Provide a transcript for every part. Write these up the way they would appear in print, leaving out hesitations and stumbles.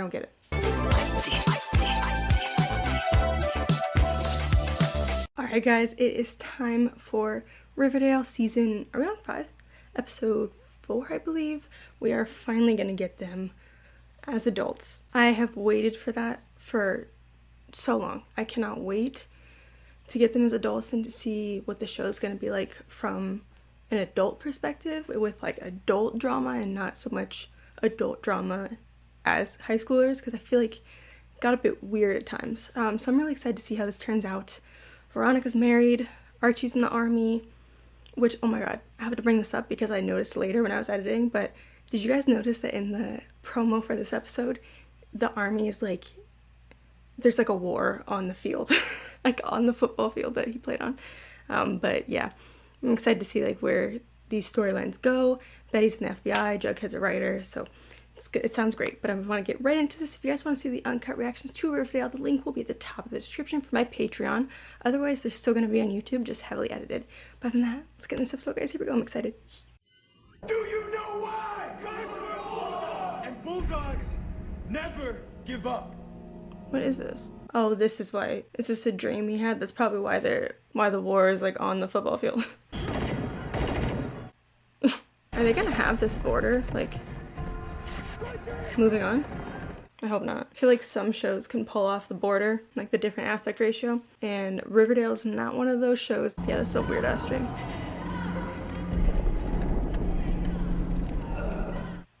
don't get it. Alright guys, it is time for Riverdale season, are we on 5? Episode 4, I believe. We are finally gonna get them as adults. I have waited for that for so long. I cannot wait to get them as adults and to see what the show is gonna be like from an adult perspective, with like adult drama and not so much adult drama as high schoolers, because I feel like it got a bit weird at times. So I'm really excited to see how this turns out. Veronica's married, Archie's in the army, which, oh my god, I have to bring this up because I noticed later when I was editing, but did you guys notice that in the promo for this episode, the army is like, there's like a war on the field, like on the football field that he played on. But yeah, I'm excited to see like where these storylines go. Betty's in the FBI, Jughead's a writer, so it's good. It sounds great, but I want to get right into this. If you guys want to see the uncut reactions to Riverdale, the link will be at the top of the description for my Patreon. Otherwise, they're still going to be on YouTube, just heavily edited. But other than that, let's get in this episode, guys. Here we go. I'm excited. Do you know why? And bulldogs never give up. What is this? Oh, this is why. Is this a dream he had? That's probably why the war is like on the football field. Are they gonna have this border like moving on? I hope not. I feel like some shows can pull off the border, like the different aspect ratio, and Riverdale's not one of those shows. Yeah, this is a weird ass dream.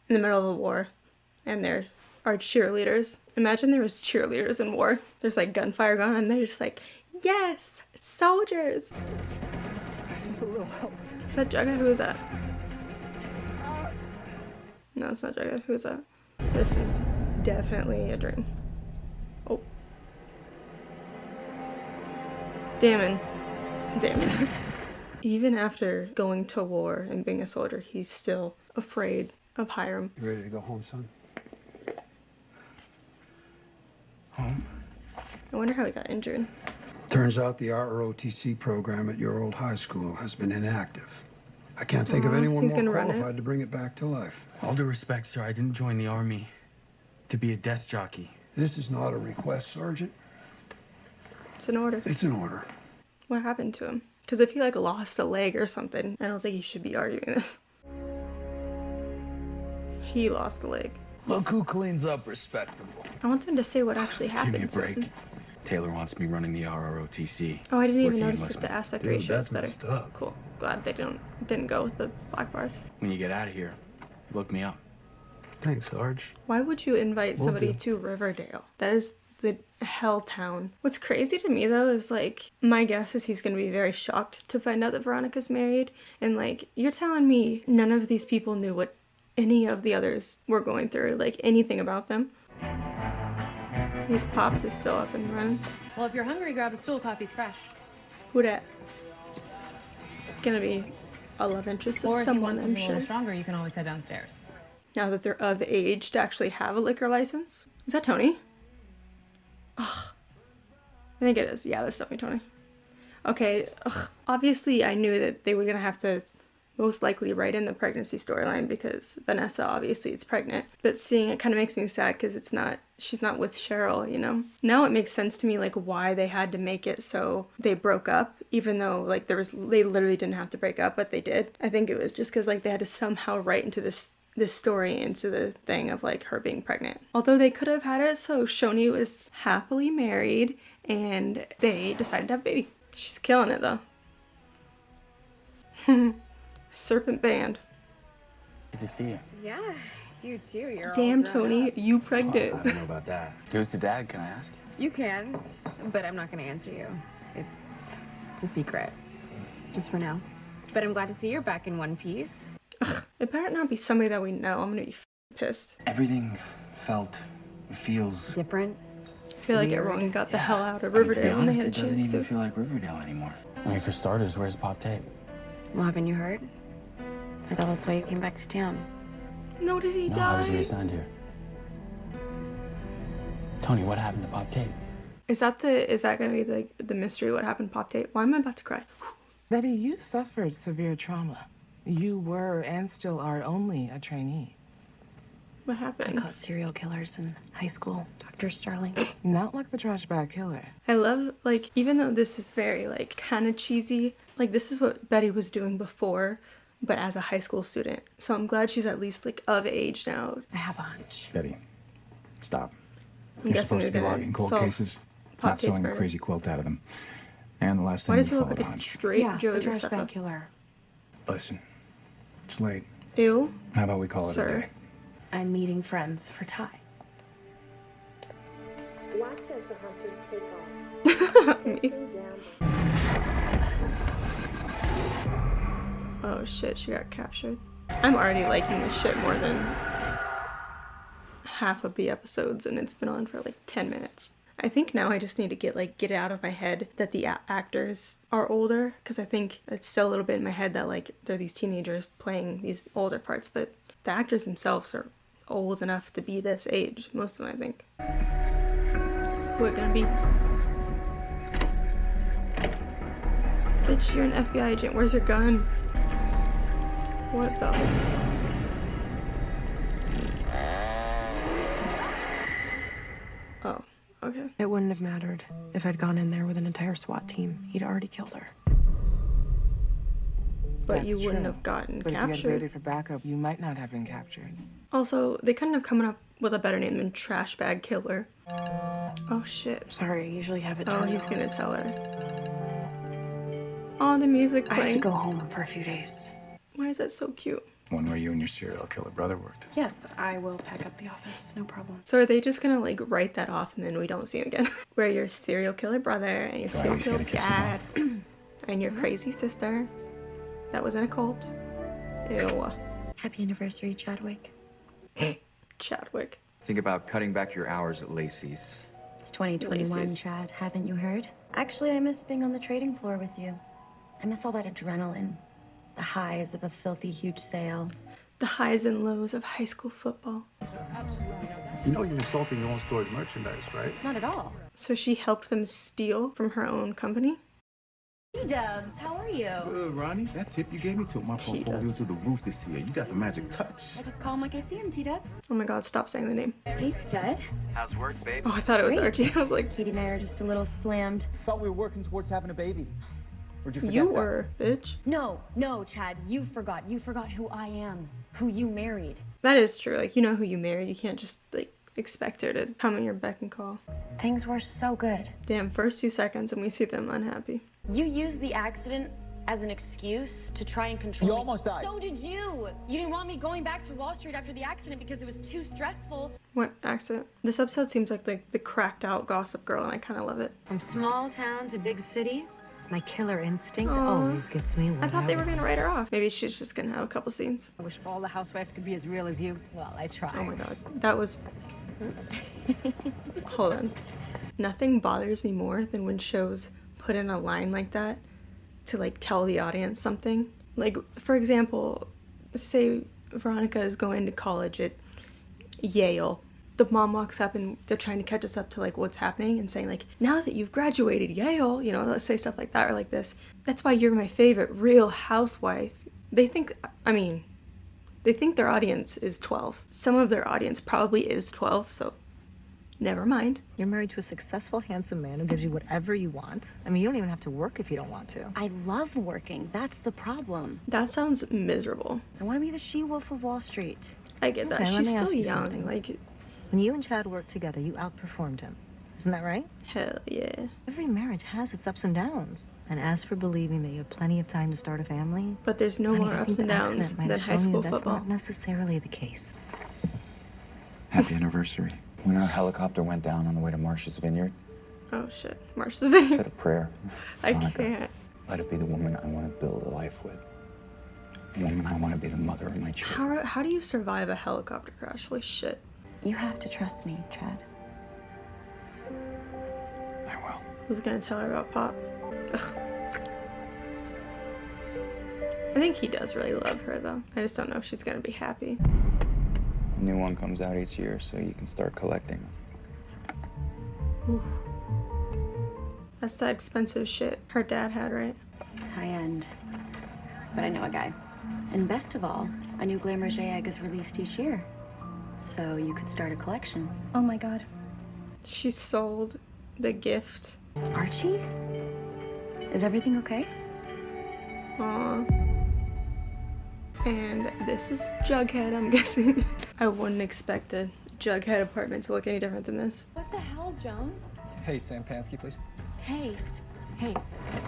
In the middle of a war, and there are cheerleaders. Imagine there was cheerleaders in war. There's like gunfire going on, and they're just like, yes, soldiers. Is that Jughead? Who is that? No, it's not Jughead. Who is that? This is definitely a dream. Oh. Damon. Even after going to war and being a soldier, he's still afraid of Hiram. You ready to go home, son? Home? I wonder how he got injured. Turns out the ROTC program at your old high school has been inactive. I can't think of anyone he's more gonna run it. qualified to bring it back to life. All due respect, sir, I didn't join the army to be a desk jockey. This is not a request, Sergeant. It's an order. It's an order. What happened to him? Because if he like lost a leg or something, I don't think he should be arguing this. He lost a leg. Look who cleans up respectable. I want him to say what actually happened. Give me a to break. him. Taylor wants me running the ROTC. Oh, I didn't even Working notice that enlistment. the aspect Dude, ratio is that's better. messed up. Cool. Glad they didn't go with the black bars. When you get out of here, look me up. Thanks, Sarge. Why would you invite Will somebody do. to Riverdale? That is the hell town. What's crazy to me though is like, my guess is he's gonna be very shocked to find out that Veronica's married, and like, you're telling me none of these people knew what any of the others were going through, like anything about them? His pops is still up and running. Well, if you're hungry, grab a stool. Coffee's fresh. Who dat? Gonna be a love interest of Or if you someone, want I'm something a sure. little stronger, you can always head downstairs. Now that they're of age to actually have a liquor license. Is that Tony? Ugh. I think it is. Yeah, that's definitely Tony. Okay, obviously I knew that they were gonna have to most likely write in the pregnancy storyline because Vanessa obviously is pregnant. But seeing it kind of makes me sad because she's not with Cheryl, you know? Now it makes sense to me like why they had to make it so they broke up, even though like they literally didn't have to break up, but they did. I think it was just because like they had to somehow write into this story into the thing of like her being pregnant. Although they could have had it so Shoni was happily married and they decided to have a baby. She's killing it though. Serpent band. Good to see you. Yeah, you too. You're Damn, all grown Tony, up. you I pregnant. don't know about that. Who's the dad, can I ask? You can, but I'm not going to answer you. It's a secret, just for now. But I'm glad to see you're back in one piece. Ugh, it better not be somebody that we know. I'm gonna be pissed. Everything feels... Different. I feel like Weird. everyone got the hell out of I mean, to be Riverdale when they honest, had a it doesn't chance even to. feel like Riverdale anymore. I mean, for starters, where's Pop Tape? Well, haven't you heard? I thought that's why you came back to town. No, did he No, how was he die? assigned here? Tony, what happened to Pop Tape? Is that gonna be like the mystery? What happened to Pop Tape? Why am I about to cry? Betty, you suffered severe trauma. You were and still are only a trainee. What I happened? caught serial killers in high school, Dr. Starling. Not like the trash bag killer. I love, like, even though this is very, like, kind of cheesy, like, this is what Betty was doing before, but as a high school student. So I'm glad she's at least, like, of age now. I have a hunch. Betty, stop. I'm You're guessing supposed they're to be gonna logging cold solve cases, Pop not Tate's sewing a murder. crazy quilt out of them. And the last Why time does he you look followed like a a hunch. straight Yeah, Joe the trash Josefa? bag killer. Listen, it's late. Ew. How about we call it a Sir. day? I'm meeting friends for Ty. Watch as the hunters take off. Chasing down. Oh shit, she got captured. I'm already liking this shit more than half of the episodes, and it's been on for like 10 minutes. I think now I just need to get it out of my head that the actors are older, because I think it's still a little bit in my head that like they're these teenagers playing these older parts, but the actors themselves are old enough to be this age, most of them I think. We're gonna be... Bitch, you're an FBI agent, where's your gun? What the Oh, okay. It wouldn't have mattered if I'd gone in there with an entire SWAT team. He'd already killed her. But That's you wouldn't true. have gotten But if you had captured. waited for backup, you might not have been captured. Also, they couldn't have come up with a better name than Trash Bag Killer. Oh shit. Sorry, I usually have it Oh, turned he's on. gonna tell her. Oh, the music I have playing. to go home for a few days. Why is that so cute? One where you and your serial killer brother worked. Yes, I will pack up the office. No problem. So are they just gonna like write that off and then we don't see him again? Where your serial killer brother and your serial you killer gotta kiss dad and your crazy sister that was in a cult. Ew. Happy anniversary, Chadwick. Chadwick. Think about cutting back your hours at Lacey's. It's 2021, Laces. Chad. Haven't you heard? Actually, I miss being on the trading floor with you. I miss all that adrenaline. The highs of a filthy, huge sale. The highs and lows of high school football. You know you're insulting your own store's merchandise, right? Not at all. So she helped them steal from her own company? Hey, Dubs. How are you? Good, Ronnie. That tip you gave me took my portfolio to the roof this year. You got the magic touch. I just call him like I see him, T-Dubs. Oh my god, stop saying the name. Hey, stud. How's work, babe? Oh, I thought it was Great. Archie. I was like, Katie and I are just a little slammed. Thought we were working towards having a baby. Or did you forget you that? were, bitch. No, Chad. You forgot. You forgot who I am. Who you married. That is true. Like, you know who you married. You can't just, like, expect her to come at your beck and call. Things were so good. Damn, first 2 seconds and we see them unhappy. You used the accident as an excuse to try and control You me. almost died. So did you. You didn't want me going back to Wall Street after the accident because it was too stressful. What accident? This episode seems like the cracked out Gossip Girl and I kind of love it. From small town to big city, my killer instinct Aw. always gets me I thought they were gonna write her off. Maybe she's just gonna have a couple scenes. I wish all the housewives could be as real as you. Well, I try. Oh my god. That was... Hold on. Nothing bothers me more than when shows put in a line like that to like tell the audience something. Like, for example, say Veronica is going to college at Yale. The mom walks up and they're trying to catch us up to like what's happening and saying like, now that you've graduated Yale, you know, let's say stuff like that or like this. That's why you're my favorite real housewife. They think their audience is 12. Some of their audience probably is 12, so never mind. You're married to a successful, handsome man who gives you whatever you want. I mean, you don't even have to work if you don't want to. I love working. That's the problem. That sounds miserable. I want to be the she-wolf of Wall Street. I get that. Okay, let She's me still ask you young. something. Like, When you and Chad worked together, you outperformed him. Isn't that right? hell yeah. Every marriage has its ups and downs. And as for believing that you have plenty of time to start a family, But there's no honey, more I ups think and the downs accident might than have high shown you school that's football. not necessarily the case. Happy anniversary. When our helicopter went down on the way to Marsh's Vineyard, Oh shit. Marsh's I Vineyard. said a prayer. I Monica, can't. let it be the woman I want to build a life with. The woman I want to be the mother of my children. How do you survive a helicopter crash? Holy shit. You have to trust me, Chad. I will. Who's gonna tell her about Pop? Ugh. I think he does really love her though. I just don't know if she's gonna be happy. A new one comes out each year, so you can start collecting them. Oof. That's that expensive shit her dad had, right? High end. But I know a guy. And best of all, a new Glamour egg is released each year. So you could start a collection. Oh my god. She sold the gift. Archie? Is everything okay? Aw. And this is Jughead, I'm guessing. I wouldn't expect a Jughead apartment to look any different than this. What the hell, Jones? Hey, Sam Pansky, please. Hey. Hey.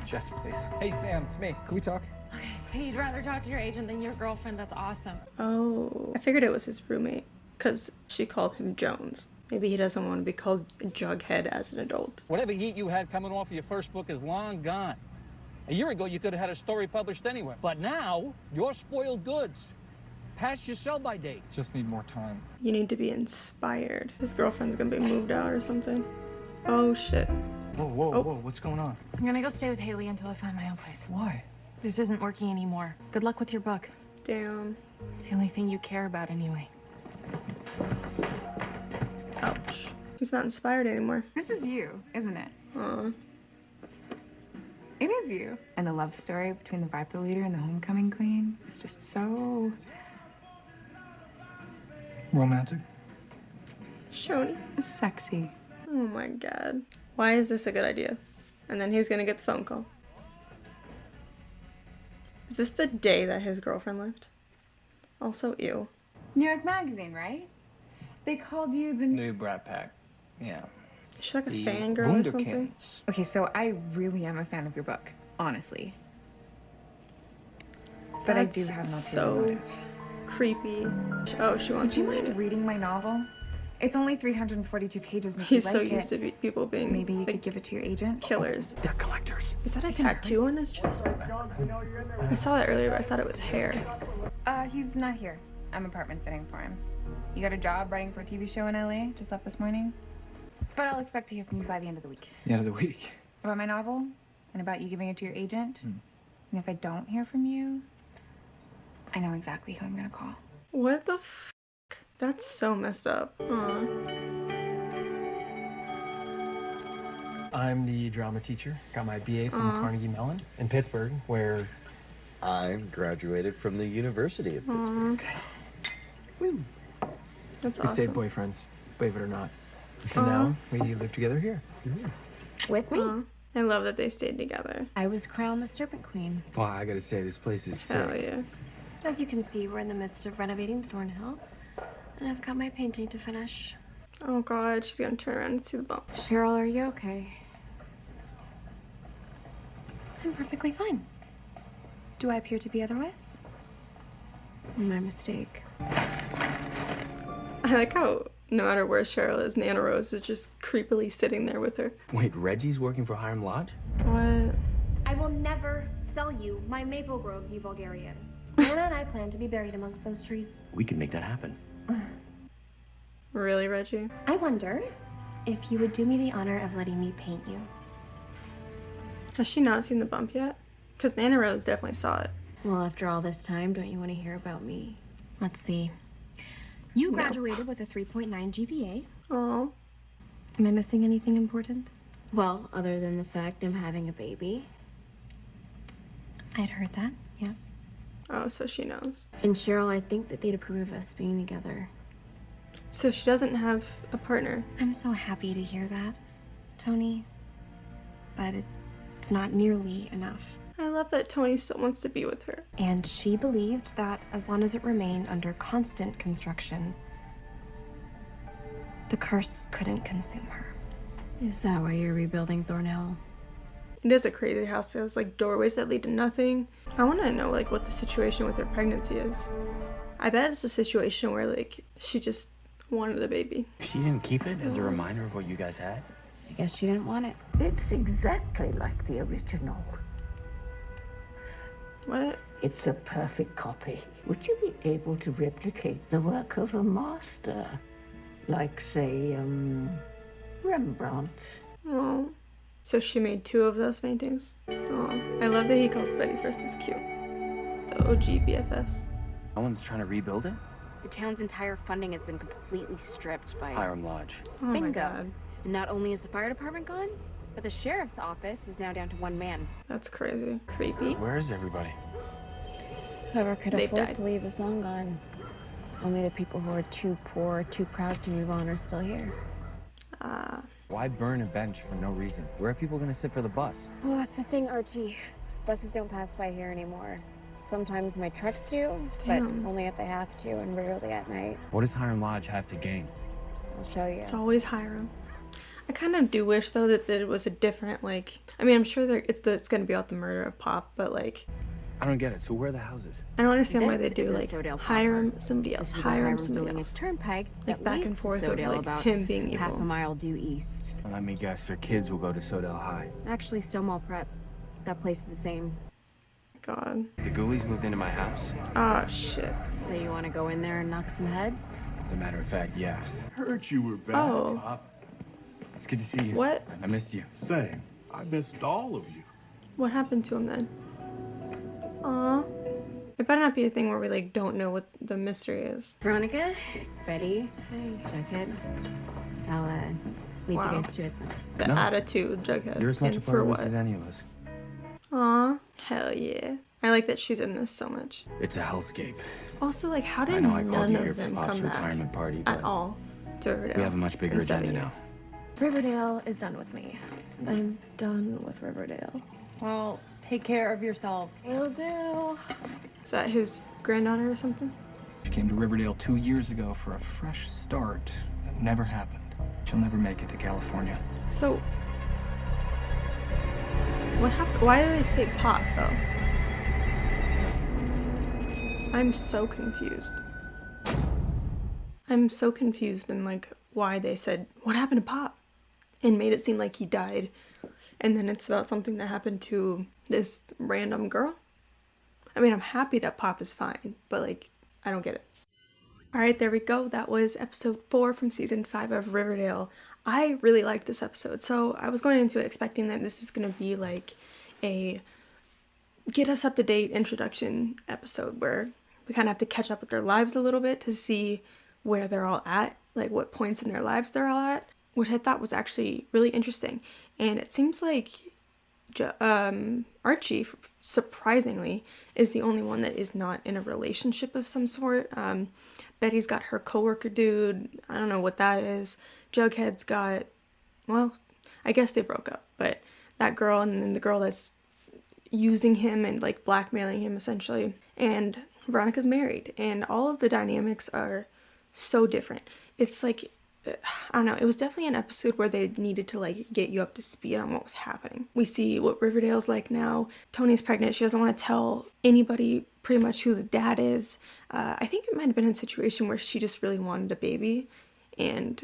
Jess, please. Hey, Sam, it's me. Can we talk? Okay, so you'd rather talk to your agent than your girlfriend? That's awesome. Oh. I figured it was his roommate, because she called him Jones. Maybe he doesn't want to be called Jughead as an adult. Whatever heat you had coming off of your first book is long gone. A year ago, you could have had a story published anywhere. But now, you're spoiled goods. Past your sell-by date. Just need more time. You need to be inspired. His girlfriend's gonna be moved out or something. Oh, shit. Whoa, whoa, what's going on? I'm gonna go stay with Haley until I find my own place. Why? This isn't working anymore. Good luck with your book. Damn. It's the only thing you care about anyway. Ouch. He's not inspired anymore. This is you, isn't it? Aw. It is you. And the love story between the Viper leader and the homecoming queen. It's just so... Romantic. Shoney. sexy. Oh my god. Why is this a good idea? And then he's gonna get the phone call. Is this the day that his girlfriend left? Also, ew. New York Magazine, right? They called you the... New Brat Pack. Yeah. Is she like a fangirl or something? Okay, so I really am a fan of your book, honestly. But I do have an ulterior motive. Creepy. Oh, she wants Would you to read mind it. reading my novel? It's only 342 pages, and if He's you so like used to people being maybe you could give it to your agent. killers. They're collectors. Is that a tattoo on his chest? I saw that earlier, but I thought it was hair. He's not here. I'm apartment sitting for him. You got a job writing for a TV show in LA? Just left this morning. But I'll expect to hear from you by the end of the week. The end of the week. About my novel, and about you giving it to your agent. And if I don't hear from you, I know exactly who I'm gonna call. What the f? That's so messed up. Aw. I'm the drama teacher. Got my BA from Aw. Carnegie Mellon in Pittsburgh, where I graduated from the University of Pittsburgh. Woo. That's we stayed awesome. boyfriends, believe it or not. And now we live together here. With me? Aw. I love that they stayed together. I was crowned the Serpent Queen. Wow, I gotta say, this place is sick. Hell yeah. As you can see, we're in the midst of renovating Thornhill, and I've got my painting to finish. Oh god, she's gonna turn around and see the bump. Cheryl, are you okay? I'm perfectly fine. Do I appear to be otherwise? My mistake. I like how no matter where Cheryl is, Nana Rose is just creepily sitting there with her. Wait, Reggie's working for Hiram Lodge? What? I will never sell you my maple groves, you vulgarian. Nana and I plan to be buried amongst those trees. We can make that happen. Really, Reggie? I wonder if you would do me the honor of letting me paint you. Has she not seen the bump yet? Because Nana Rose definitely saw it. Well, after all this time, don't you want to hear about me? Let's see. You graduated with a 3.9 GPA. Oh. Am I missing anything important? Well, other than the fact I'm having a baby. I'd heard that, yes. Oh, so she knows. And Cheryl, I think that they'd approve of us being together. So she doesn't have a partner. I'm so happy to hear that, Tony. But it's not nearly enough. I love that Tony still wants to be with her. And she believed that as long as it remained under constant construction, the curse couldn't consume her. Is that why you're rebuilding Thornhill? It is a crazy house. It has like doorways that lead to nothing. I want to know like what the situation with her pregnancy is. I bet it's a situation where like she just wanted a baby. She didn't keep it as a reminder of what you guys had? I guess she didn't want it. It's exactly like the original. What? It's a perfect copy. Would you be able to replicate the work of a master? Like, say, Rembrandt? Oh. So she made 2 of those paintings? Oh. I love that he calls Betty first. It's cute. The OG BFFs. No one's trying to rebuild it? The town's entire funding has been completely stripped by Hiram Lodge. Oh my Bingo. god. And not only is the fire department gone, but the sheriff's office is now down to 1 man. That's crazy. Creepy. Where is everybody? Whoever could They've afford died. to leave is long gone. Only the people who are too poor, too proud to move on are still here. Why burn a bench for no reason? Where are people gonna sit for the bus? Well, that's the thing, Archie. Buses don't pass by here anymore. Sometimes my trucks do, but only if they have to, and rarely at night. What does Hiram Lodge have to gain? I'll show you. It's always Hiram. I kind of do wish though that it was a different, like, I mean, I'm sure it's gonna be about the murder of Pop, but like, I don't get it. So where are the houses? I don't understand why This they do is like Sodale Hiram somebody else, This is where Hiram Hiram's somebody building else, his turnpike like that back and leads to forth of Sodale, like about him being half a evil. mile due east. Well, let me guess. Their kids will go to Sodale High. Actually, Stonewall Prep. That place is the same. God. The ghoulies moved into my house. Oh shit. So you want to go in there and knock some heads? As a matter of fact, yeah. Heard you were back. Oh. It's good to see you. What? I missed you. Same. I missed all of you. What happened to him then? Aw. It better not be a thing where we like don't know what the mystery is. Veronica, Betty, Jughead. I'll leave Wow. you guys to it. The attitude, Jughead. You're as much a And part for of what? this as any of us. Aw. Hell yeah. I like that she's in this so much. It's a hellscape. Also, like, how did I know I called none you here of for them Pop's come back retirement party, at but all to Riverdale? we have a much bigger in 7 agenda now. years? Riverdale is done with me. I'm done with Riverdale. Well, take care of yourself. Will do. Is that his granddaughter or something? She came to Riverdale 2 years ago for a fresh start. That never happened. She'll never make it to California. So, what happened? Why did they say Pop though? I'm so confused. I'm so confused in like why they said what happened to Pop and made it seem like he died, and then it's about something that happened to this random girl. I mean, I'm happy that Pop is fine, but like I don't get it. Alright, there we go. That was episode 4 from season 5 of Riverdale. I really liked this episode, so I was going into it expecting that this is going to be like a get us up to date introduction episode where we kind of have to catch up with their lives a little bit to see where they're all at, like what points in their lives they're all at, which I thought was actually really interesting. And it seems like Archie, surprisingly, is the only one that is not in a relationship of some sort. Betty's got her coworker dude. I don't know what that is. Jughead's got, well, I guess they broke up, but that girl and then the girl that's using him and like blackmailing him essentially. And Veronica's married, and all of the dynamics are so different. It's like, I don't know, it was definitely an episode where they needed to like get you up to speed on what was happening. We see what Riverdale's like now. Tony's pregnant. She doesn't want to tell anybody pretty much who the dad is. I think it might have been a situation where she just really wanted a baby and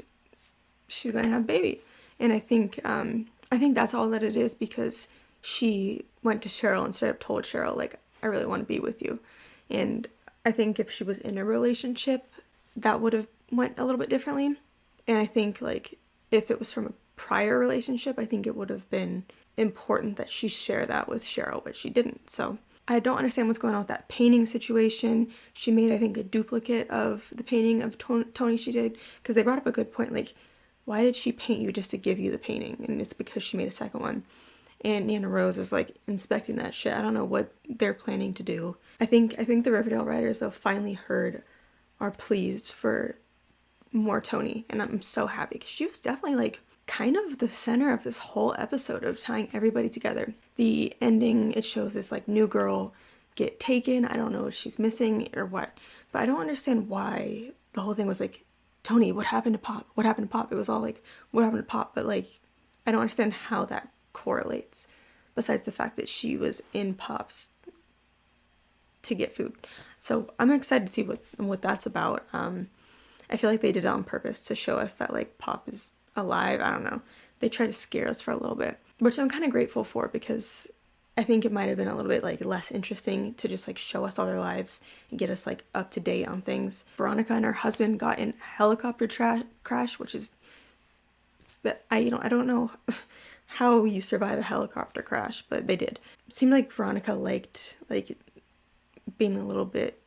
she's gonna have a baby. And I think that's all that it is, because she went to Cheryl and straight up told Cheryl, like, I really want to be with you. And I think if she was in a relationship, that would have went a little bit differently. And I think, like, if it was from a prior relationship, I think it would have been important that she share that with Cheryl, but she didn't. So I don't understand what's going on with that painting situation. She made, I think, a duplicate of the painting of Tony she did, because they brought up a good point, like, why did she paint you just to give you the painting? And it's because she made a second one. And Nana Rose is like inspecting that shit. I don't know what they're planning to do. I think the Riverdale writers, though, finally heard our pleas for more Tony, and I'm so happy, because she was definitely like kind of the center of this whole episode of tying everybody together. The ending, it shows this like new girl get taken. I don't know if she's missing or what, but I don't understand why the whole thing was like, Tony, what happened to Pop? What happened to Pop? It was all like, what happened to Pop? But like, I don't understand how that correlates, besides the fact that she was in Pop's to get food. So I'm excited to see what that's about. I feel like they did it on purpose to show us that like Pop is alive. I don't know. They tried to scare us for a little bit, which I'm kind of grateful for, because I think it might have been a little bit like less interesting to just like show us all their lives and get us like up to date on things. Veronica and her husband got in a helicopter crash, which is that I don't know how you survive a helicopter crash, but they did. It seemed like Veronica liked like being a little bit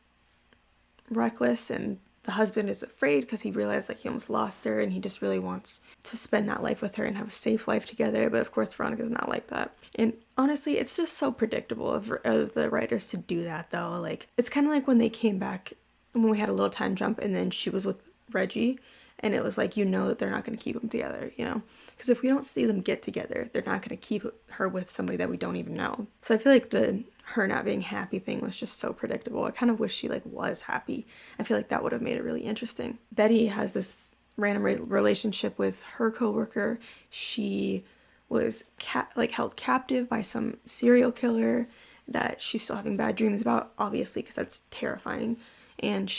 reckless, and the husband is afraid because he realized like he almost lost her, and he just really wants to spend that life with her and have a safe life together. But of course Veronica's not like that. And honestly, it's just so predictable of the writers to do that, though. Like, it's kind of like when they came back when we had a little time jump and then she was with Reggie, and it was like, you know that they're not going to keep them together, you know? Because if we don't see them get together, they're not going to keep her with somebody that we don't even know. So I feel like her not being happy thing was just so predictable. I kind of wish she like was happy. I feel like that would have made it really interesting. Betty has this random relationship with her coworker. She was held captive by some serial killer that she's still having bad dreams about, obviously, because that's terrifying. And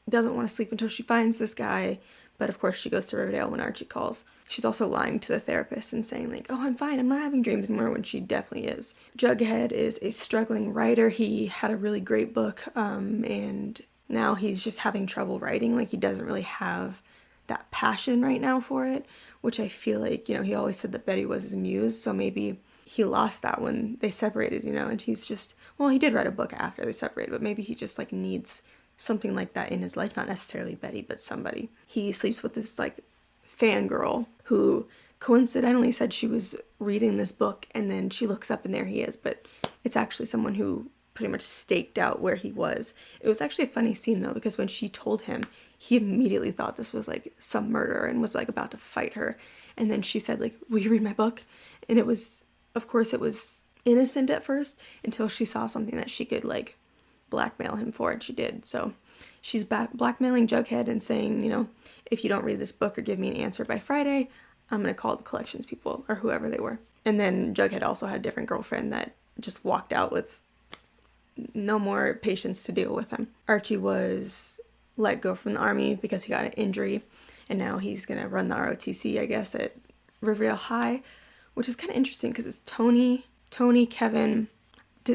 doesn't want to sleep until she finds this guy, but of course she goes to Riverdale when Archie calls. She's also lying to the therapist and saying like, oh, I'm fine, I'm not having dreams anymore, when she definitely is. Jughead is a struggling writer. He had a really great book, and now he's just having trouble writing. Like, he doesn't really have that passion right now for it, which I feel like, you know, he always said that Betty was his muse, so maybe he lost that when they separated, you know, and he's just, well, he did write a book after they separated, but maybe he just like needs something like that in his life, not necessarily Betty, but somebody. He sleeps with this like fangirl who coincidentally said she was reading this book, and then she looks up and there he is, but it's actually someone who pretty much staked out where he was. It was actually a funny scene though, because when she told him, he immediately thought this was like some murder and was like about to fight her. And then she said like, will you read my book? And it was, of course it was innocent at first, until she saw something that she could like blackmail him for, and she did. So she's blackmailing Jughead and saying, you know, if you don't read this book or give me an answer by Friday, I'm gonna call the collections people, or whoever they were. And then Jughead also had a different girlfriend that just walked out with no more patience to deal with him. Archie was let go from the army because he got an injury, and now he's gonna run the ROTC, I guess, at Riverdale High, which is kind of interesting because it's Tony, Kevin.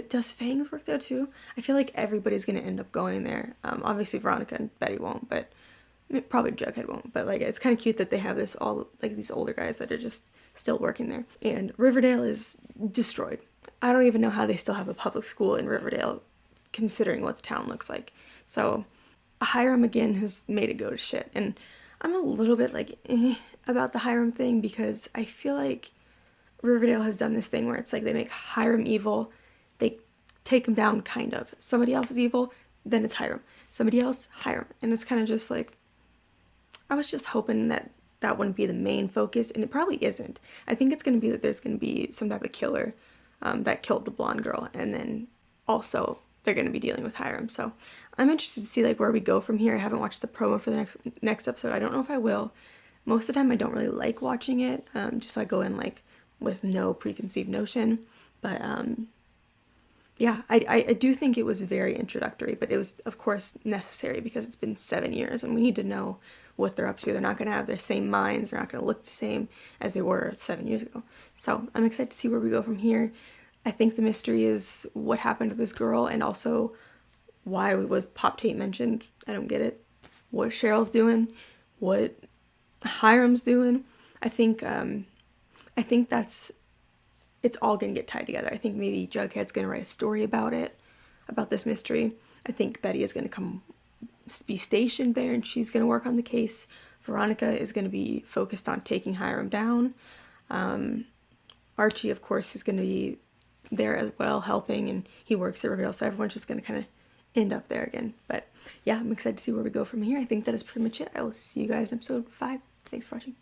Does Fangs work there too? I feel like everybody's gonna end up going there. Obviously Veronica and Betty won't, but probably Jughead won't. But like, it's kind of cute that they have this all like these older guys that are just still working there. And Riverdale is destroyed. I don't even know how they still have a public school in Riverdale, considering what the town looks like. So Hiram again has made it go to shit, and I'm a little bit like about the Hiram thing, because I feel like Riverdale has done this thing where it's like they make Hiram evil, they take him down kind of. Somebody else is evil, then it's Hiram. Somebody else, Hiram. And it's kind of just like, I was just hoping that that wouldn't be the main focus, and it probably isn't. I think it's going to be that there's going to be some type of killer that killed the blonde girl, and then also they're going to be dealing with Hiram. So I'm interested to see like where we go from here. I haven't watched the promo for the next episode. I don't know if I will. Most of the time I don't really like watching it, just so I go in like with no preconceived notion. But yeah, I do think it was very introductory, but it was of course necessary because it's been 7 years and we need to know what they're up to. They're not going to have the same minds. They're not going to look the same as they were 7 years ago. So I'm excited to see where we go from here. I think the mystery is what happened to this girl, and also why was Pop Tate mentioned. I don't get it. What Cheryl's doing, what Hiram's doing. I think that's, it's all going to get tied together. I think maybe Jughead's going to write a story about it, about this mystery. I think Betty is going to be stationed there and she's going to work on the case. Veronica is going to be focused on taking Hiram down. Archie, of course, is going to be there as well, helping, and he works at Riverdale, so everyone's just going to kind of end up there again. But yeah, I'm excited to see where we go from here. I think that is pretty much it. I will see you guys in episode 5. Thanks for watching.